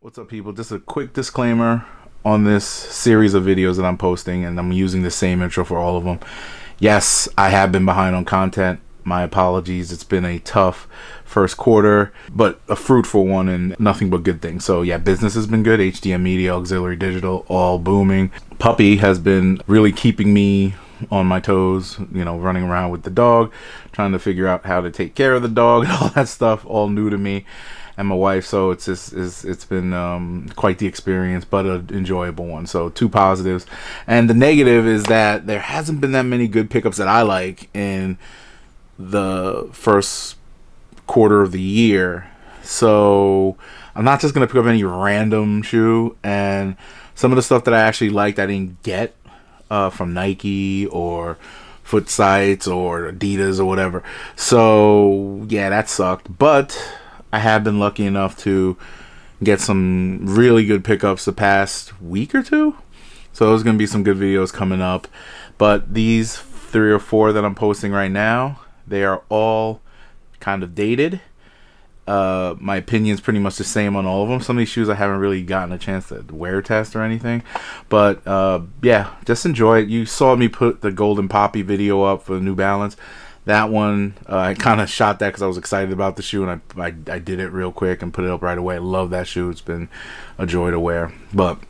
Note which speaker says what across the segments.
Speaker 1: What's up, people? Just a quick disclaimer on this series of videos that I'm posting, and I'm using the same intro for all of them. Yes, I have been behind on content. My apologies. It's been a tough first quarter, but a fruitful one and nothing but good things. So yeah, business has been good. HDM Media, Auxiliary Digital, all booming. Puppy has been really keeping me on my toes, running around with the dog, trying to figure out how to take care of the dog and all that stuff, all new to me and my wife. So it's been quite the experience, but an enjoyable one. So two positives, and the negative is that there hasn't been that many good pickups that I like in the first quarter of the year. So I'm not just gonna pick up any random shoe, and some of the stuff that I actually liked I didn't get from Nike or Foot Sites or Adidas or whatever. So yeah, that sucked, but I have been lucky enough to get some really good pickups the past week or two. So there's going to be some good videos coming up. But these 3 or 4 that I'm posting right now, they are all kind of dated. My opinion is pretty much the same on all of them. Some of these shoes I haven't really gotten a chance to wear test or anything. But yeah, just enjoy it. You saw me put the Golden Poppy video up for the New Balance. That one, I kind of shot that because I was excited about the shoe, and I did it real quick and put it up right away. I love that shoe. It's been a joy to wear. But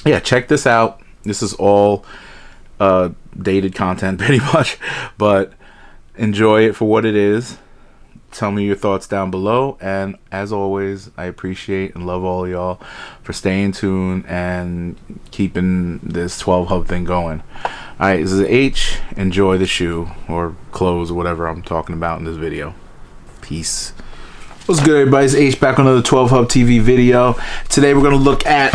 Speaker 1: yeah, check this out. This is all dated content pretty much, but enjoy it for what it is. Tell me your thoughts down below, and as always, I appreciate and love all y'all for staying tuned and keeping this 12 hub thing going. Alright, this is H. Enjoy the shoe or clothes or whatever I'm talking about in this video. Peace. What's good, everybody? It's H back on another 12 hub TV video. Today we're going to look at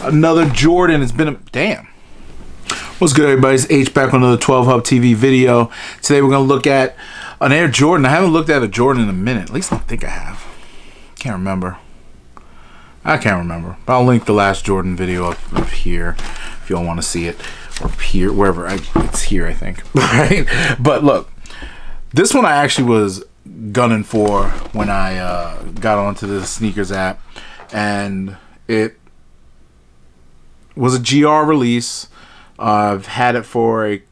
Speaker 1: another Jordan. It's been a damn. What's good, everybody? It's H back on another 12 hub TV video. Today we're going to look at an Air Jordan. I haven't looked at a Jordan in a minute. At least I don't think I have. Can't remember. I can't remember. But I'll link the last Jordan video up here if y'all want to see it. Or here, wherever. It's here, I think. Right? But look, this one I actually was gunning for when I got onto the sneakers app. And it was a GR release. I've had it for a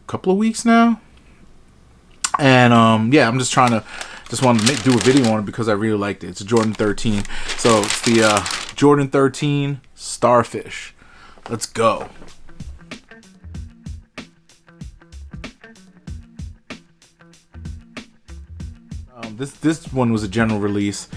Speaker 1: couple of weeks now. And yeah, I'm just wanted to do a video on it because I really liked it. It's a Jordan 13. So it's the Jordan 13 Starfish. Let's go. This one was a general release,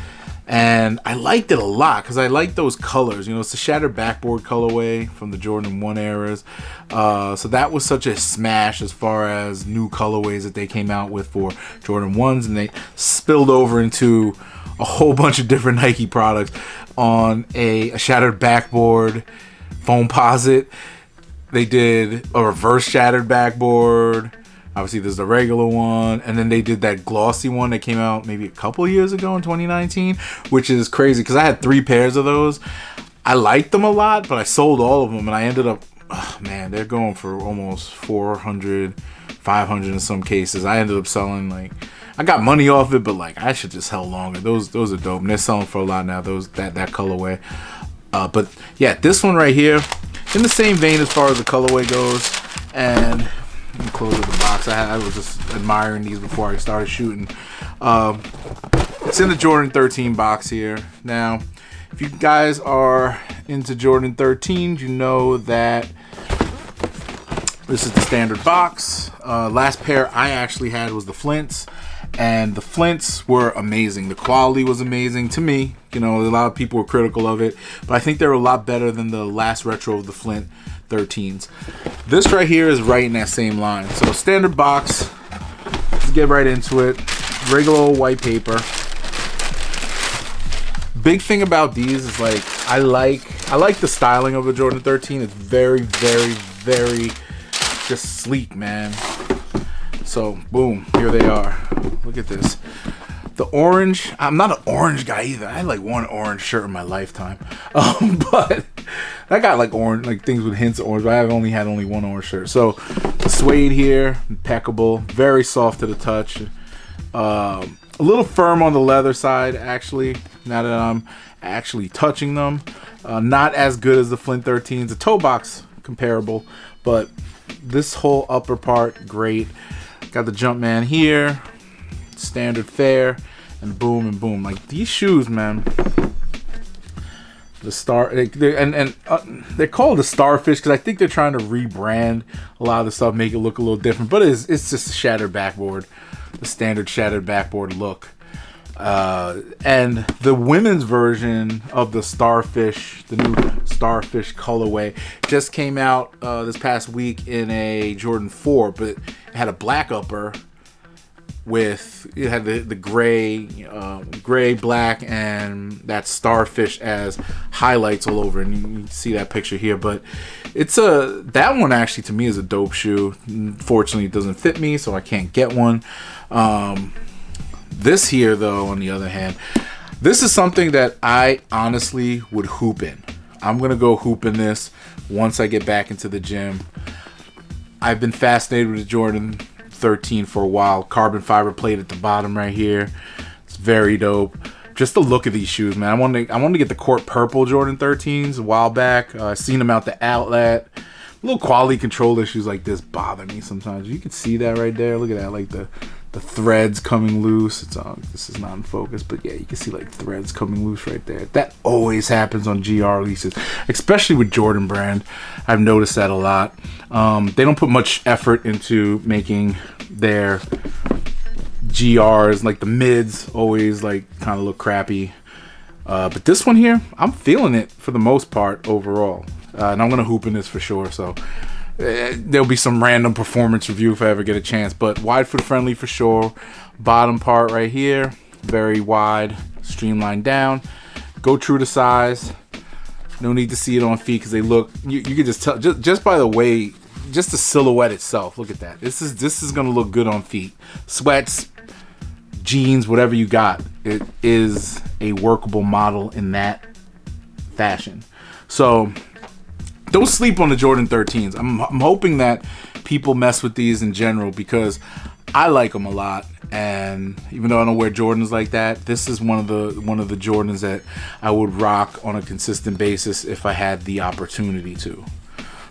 Speaker 1: and I liked it a lot because I like those colors. It's the shattered backboard colorway from the Jordan 1 eras. So that was such a smash as far as new colorways that they came out with for Jordan 1s, and they spilled over into a whole bunch of different Nike products on a shattered backboard foamposite. They did a reverse shattered backboard. Obviously, there's the regular one, and then they did that glossy one that came out maybe a couple years ago in 2019, which is crazy because I had 3 pairs of those. I liked them a lot, but I sold all of them, and I ended up, man, they're going for almost 400, 500 in some cases. I ended up selling, I got money off it, but I should just held longer. Those are dope, and they're selling for a lot now. That colorway, but yeah, this one right here, in the same vein as far as the colorway goes, and close of the box. I was just admiring these before I started shooting. It's in the Jordan 13 box here. Now, if you guys are into Jordan 13s, you know that this is the standard box. Last pair I actually had was the Flints, and the Flints were amazing. The quality was amazing to me. A lot of people were critical of it, but I think they were a lot better than the last retro of the Flint 13s. This right here is right in that same line. So standard box. Let's get right into it. Regular old white paper. Big thing about these is I like the styling of the Jordan 13. It's very, very, very just sleek, man. So boom, here they are. Look at this. The orange, I'm not an orange guy either. I had one orange shirt in my lifetime. But I got orange, things with hints of orange, but I've only had one orange shirt. So the suede here, impeccable, very soft to the touch. A little firm on the leather side, actually, now that I'm actually touching them. Not as good as the Flint 13s. The toe box comparable, but this whole upper part, great. Got the Jumpman here, standard fare, and boom. Like these shoes, man. They're called the Starfish because I think they're trying to rebrand a lot of the stuff, make it look a little different. But it's just a shattered backboard, the standard shattered backboard look. And the women's version of the Starfish, the new Starfish colorway, just came out this past week in a Jordan 4, but it had a black upper with, it had the gray, black, and that Starfish as highlights all over, and you can see that picture here. But it's that one actually to me is a dope shoe. Unfortunately, it doesn't fit me, so I can't get one. This here, though, on the other hand, this is something that I honestly would hoop in. I'm going to go hoop in this once I get back into the gym. I've been fascinated with the Jordan 13 for a while. Carbon fiber plate at the bottom right here. It's very dope. Just the look of these shoes, man. I wanted to get the Court Purple Jordan 13s a while back. Seen them out the outlet. Little quality control issues like this bother me sometimes. You can see that right there. Look at that, like the threads coming loose. It's this is not in focus, but yeah, you can see like threads coming loose right there. That always happens on GR releases, especially with Jordan brand. I've noticed that a lot. They don't put much effort into making their GRs, like the mids always like kind of look crappy. But this one here, I'm feeling it for the most part overall. And I'm gonna hoop in this for sure, so there'll be some random performance review if I ever get a chance, but wide foot friendly for sure. Bottom part right here, very wide, streamlined down. Go true to size. No need to see it on feet because they look, you can just tell just by the way, just the silhouette itself. Look at that. This is gonna look good on feet. Sweats, jeans, whatever you got, it is a workable model in that fashion. So don't sleep on the Jordan 13s. I'm hoping that people mess with these in general because I like them a lot. And even though I don't wear Jordans like that, this is one of the Jordans that I would rock on a consistent basis if I had the opportunity to.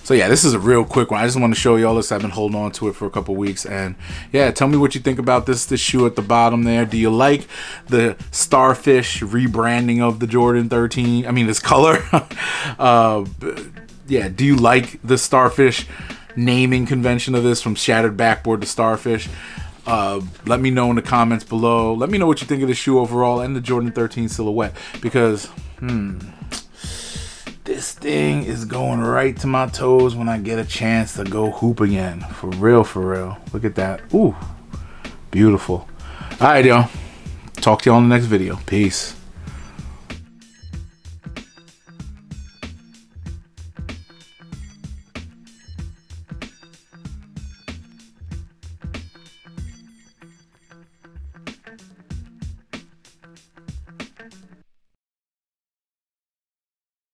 Speaker 1: So yeah, this is a real quick one. I just want to show you all this. I've been holding on to it for a couple weeks, and yeah, tell me what you think about this shoe at the bottom there. Do you like the Starfish rebranding of the Jordan 13? I mean, this color. Yeah, do you like the Starfish naming convention of this from shattered backboard to Starfish? Let me know in the comments below. Let me know what you think of the shoe overall and the Jordan 13 silhouette, because this thing is going right to my toes when I get a chance to go hoop again. For real, for real. Look at that. Ooh, beautiful. All right, y'all. Talk to y'all in the next video. Peace.